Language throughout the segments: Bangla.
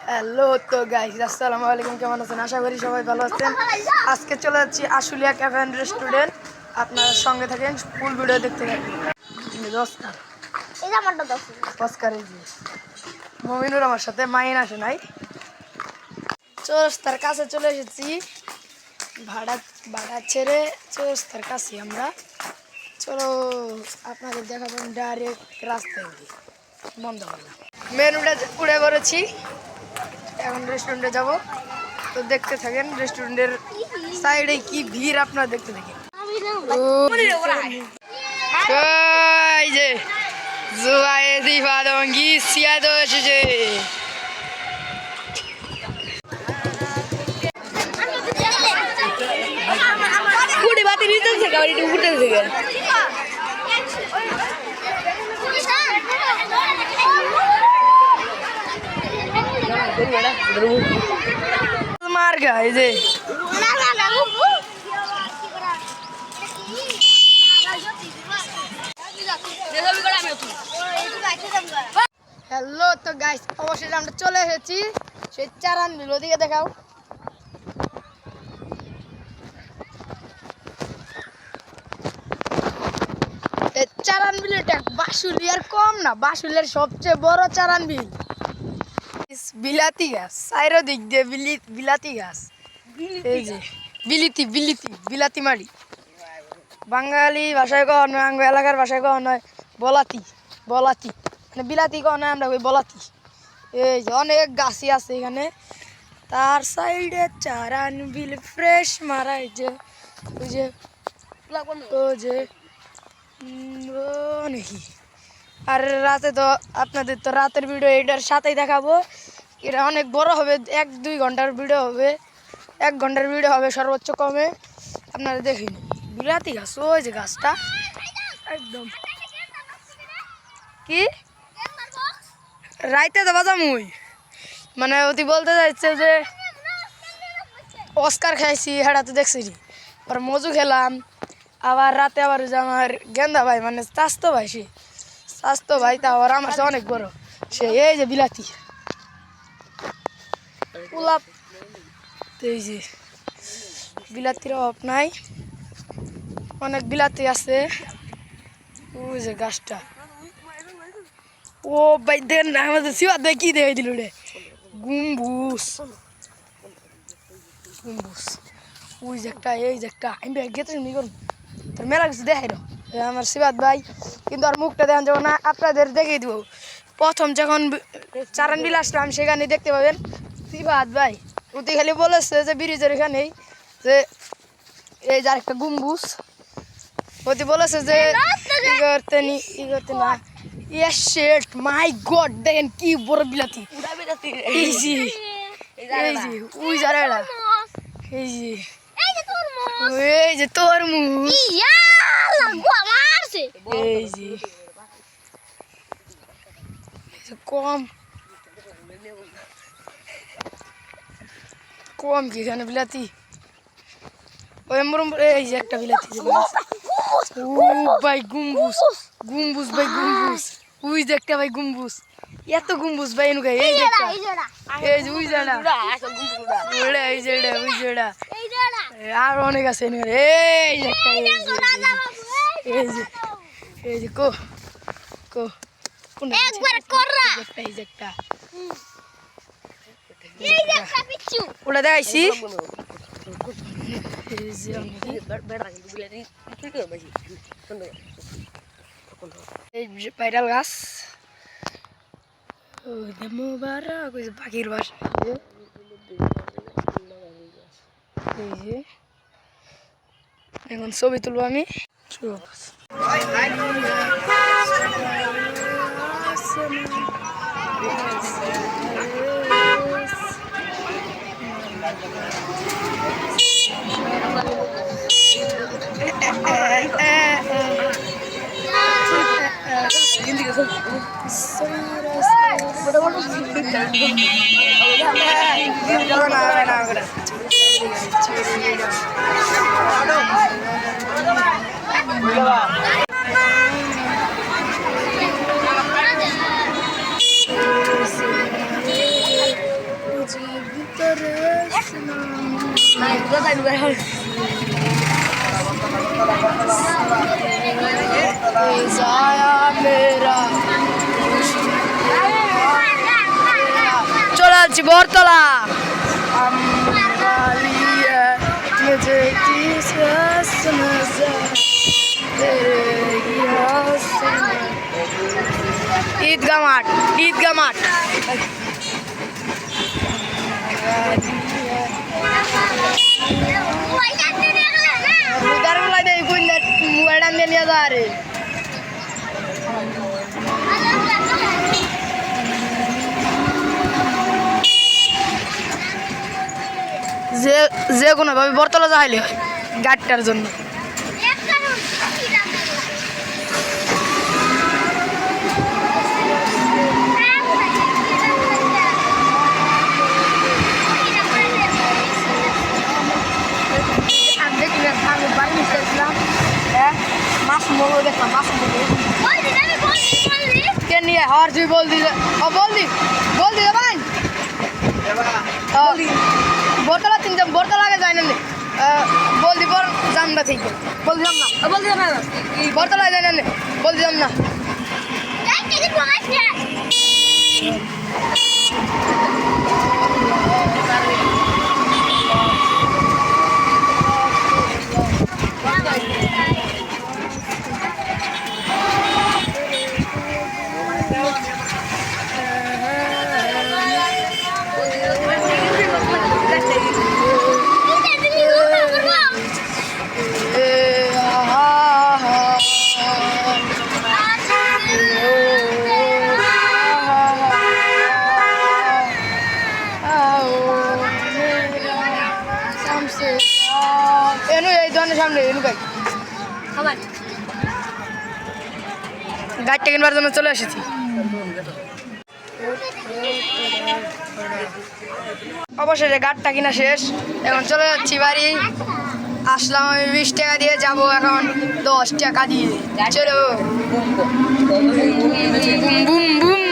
হ্যালো তো গাইস, আসসালামু আলাইকুম। কেমন আছেন? আশা করি সবাই ভালো আছেন। আজকে চলে যাচ্ছি আশুলিয়া ক্যাফে অ্যান্ড রেস্টুরেন্ট। আপনারা সঙ্গে থাকেন, ফুল ভিডিও দেখতে থাকেন। অস্কার এই যে মমিনুর আমার সাথে, মাইন আসে নাই। চৌরাস্তার কাছে চলে এসেছি। ভাড়া ছেড়ে চৌরাস্তার কাছে আমরা। চলো আপনাদের দেখাবেন ডাইরেক্ট রাস্তায় বন্ধ করলাম। মেন উড়ে পড়েছি, এখন রেস্টুরেন্টে যাব। তো দেখতে থাকেন রেস্টুরেন্টের সাইডে কি ভিড়, আপনারা দেখতে থাকেন। এই যে জুবাইদি ফাদঙ্গি সিয়াদো এসেছে। কুড়ি বাতি নিতে থেকে আবার একটু উঠে থেকে মার গা এই যে হ্যালো তো গাইস, অবশ্যই আমরা চলে এসেছি সেই চারান বিল। ওদিকে দেখাও। চারান বিলটা বাসুলিয়ার কম না, বাসুলিয়ার সবচেয়ে বড় চারান বিল। বিলাতি গাছ চাইরো দিক দিয়ে বিলাতি গাছ। এই যে বিলাতি মাড়ি। বাঙালি ভাষায় কওয়া নয়, আঙ্গ এলাকার ভাষায় কওয়া নয় বলাতি মানে বিলাতি কওয়া নয়, আমরা ওই বলাতি। এই যে অনেক গাছই আছে এখানে। তার সাইডে চারান বিল ফ্রেশ মারা। এই যে ওই যে নাকি। আর রাতে তো আপনাদের তো রাতের ভিডিও এটার সাথেই দেখাবো। এটা অনেক বড় হবে, 1-2 ঘন্টার ভিডিও হবে, 1 ঘন্টার ভিডিও হবে সর্বোচ্চ কমে। আপনারা দেখেন বিলাতি গাছ, ওই যে গাছটা একদম কি রাইতে তো বাজামুই মানে অতি বলতে যাচ্ছে যে অস্কার খাইছি, হেটা তো দেখছি। পরে মজু খেলাম, আবার রাতে আবার যে আমার গেন্দা ভাই মানে স্বাস্থ্য ভাই তা আবার আমার সে অনেক বড় সে। এই যে বিলাতি গোলাপ, এই যে বিলাতির অভাব নাই, অনেক বিলাতি আছে। ওই যে গাছটা, ও ভাই দেন না আমাদের শিবাদ ভাই কি দেখে দিল রে, গুম্বুস। ওই যে একটা, এই যে একটা আমি গেতে নি করুন তোর মেলা কিছু দেখাই না আমার শিবাদ ভাই, কিন্তু আর মুখটা দেখান যাবো না, আপনাদের দেখিয়ে দিব। প্রথম যখন চারান বিল আসলাম সেখানে দেখতে পাবেন শিবাদ ভাই ওটি খালি বলেছে যে ব্রিজের এখানেই যে এই যে একটা গুম্বুস। ওটি বলেছে যে ই করতে না। ইয়েস শিট, মাই গড, দেখেন কি বড় বিলাতি। এই যে ওই জায়গাটা, এই যে তরমুজ, এই যে কম কি এখানে বিলাতি। ওই এই যে একটা বিলাতি, ও ভাই গুম্বুস ভাই গুম্বুস। ওই যে একটা ভাই গুম্বুস, এত গুম্বুস ভাই এনুকা। এই যে এই যে ওই জায়গা, এই যে ওই জায়গা আর অনেক আছে। এই যে একটা, এই যে কো এই যে একটা ওটা দেখাইছি। এই ভাইরাল গাছ পাখির বাসা। এই যে এখন ছবি তুলবো আমি। চলে যাচ্ছি বরতলা ঈদগাহ মাঠ মোবাইল আনতে নিয়ে যা রে যে কোনো ভাবে বরতলা যাইলে হয় গাড়িটার জন্য और जी बोल दी बोल दी भाई बोतला तीन जब बोतल आगे जाने ले बोल दी बोल जामना ठीक है बोल दी जामना बोतल आगे जाने ले बोल दी जामना সামনে গাড়িটা কিনবার জন্য চলে এসেছি অবশেষে গাড়িটা কিনা শেষ এখন চলে যাচ্ছি বাড়ি আসলাম আমি 20 টাকা দিয়ে যাবো এখন 10 টাকা দিয়ে চলো বুম বুম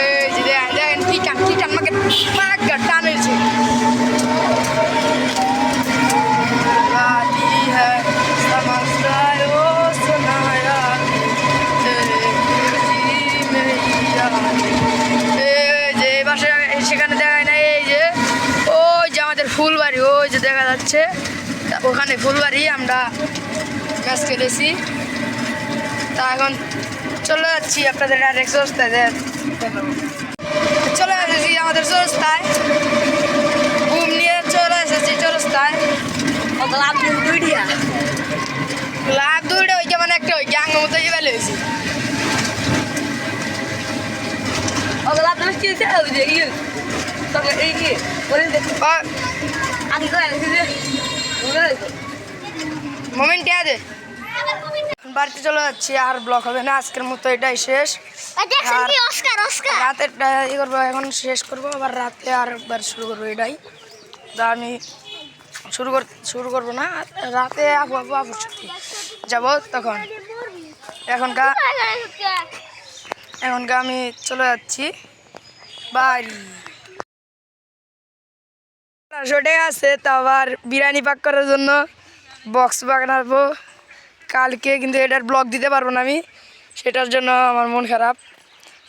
এই যে দেখেন টিটান আমাকে পাক টান হয়েছে সেখানে দেখায় না এই যে ওই যে আমাদের ফুলবাড়ি ওই যে দেখা যাচ্ছে ওখানে ফুলবাড়ি আমরা ম্যাচ খেলেছি তা এখন চলে যাচ্ছি আপনাদের ডাইরেক্ট চৌরাস্তায় চলে এসেছি আমাদের চৌরাস্তায় ঘুম নিয়ে চলে এসেছি চৌরাস্তায় লাভ দুইটা ওই যেমন একটা ওই গ্যাং মতো ফেলে হয়েছি মোমেন্ট আছে বাড়িতে চলে যাচ্ছি আর ব্লক হবে না আজকের মতো এটাই শেষ রাতেরটা ই করবো এখন শেষ করবো আবার রাতে আর একবার শুরু করবো এটাই তা আমি শুরু করবো না রাতে আপুর সাথে যাবো তখন এখনকার আমি চলে যাচ্ছি বাড়ি সেটাই আছে তা আবার বিরিয়ানি পাক করার জন্য বক্স বানাবো কালকে কিন্তু এটার ব্লগ দিতে পারবো না আমি সেটার জন্য আমার মন খারাপ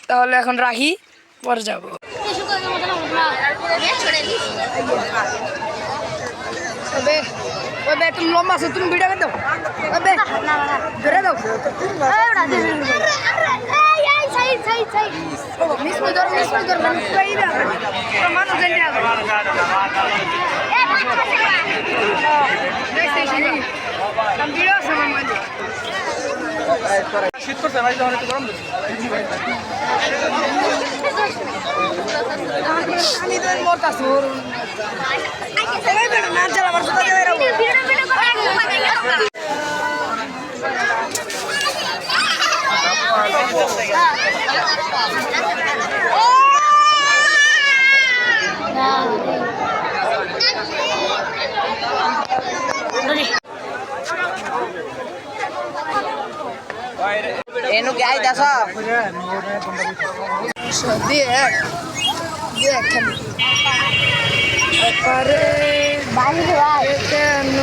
তাহলে এখন রাখি পরে যাবো তুমি লম্বা আছো তুমি ভিডিও করে দাও ধরে দাও শীত করতে ভাই যখন একটু গরম এনু কি আই দাস দিয়ে খালি এপারে বাহিরে ভাই কেন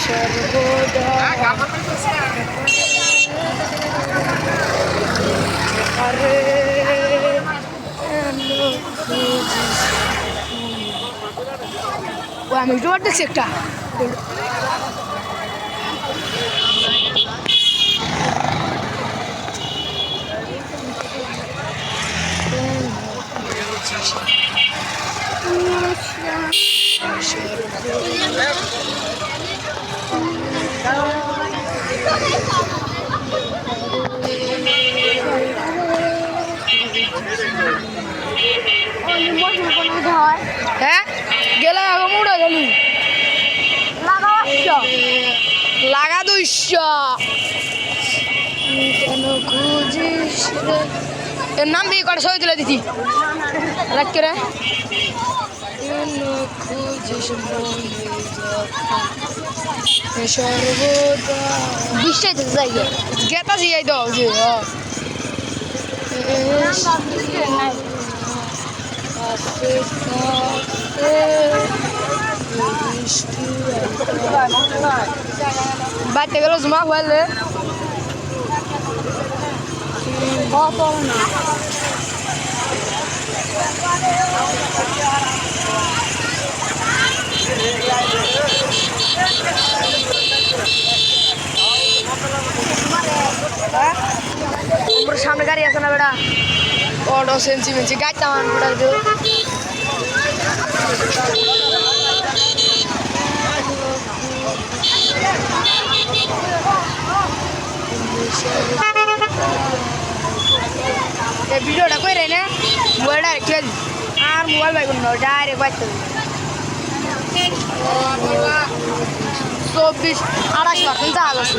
সর্বদা এপারে কেন খুঁজিস ও আমি জোর দেখছি একটা হয় হ্যাঁ গেলে আগে মুড়ে গেলি লাগাও লাগা দুইশো কেন খুঁজিস রে এর নাম দিয়ে কটা ছবি তুলে দিতি রাখ রে কেন খুঁজিস মনে সর্বদা বৃষ্টি যাই গেতা জিয়াই দাও যে বাড়তে গেল জমা হইলে কত না সামনে গাড়ি আছে না বেটা অটো সেন্সি মেন্সি গাড়ি চামান বেটা দিও এই ভিডিওটা কই রে না মোবাইল ডাইরেক্ট খেল আর মোবাইল ভাই কোনো ডাইরেক্ট বাইতে 24 28% চাল আছে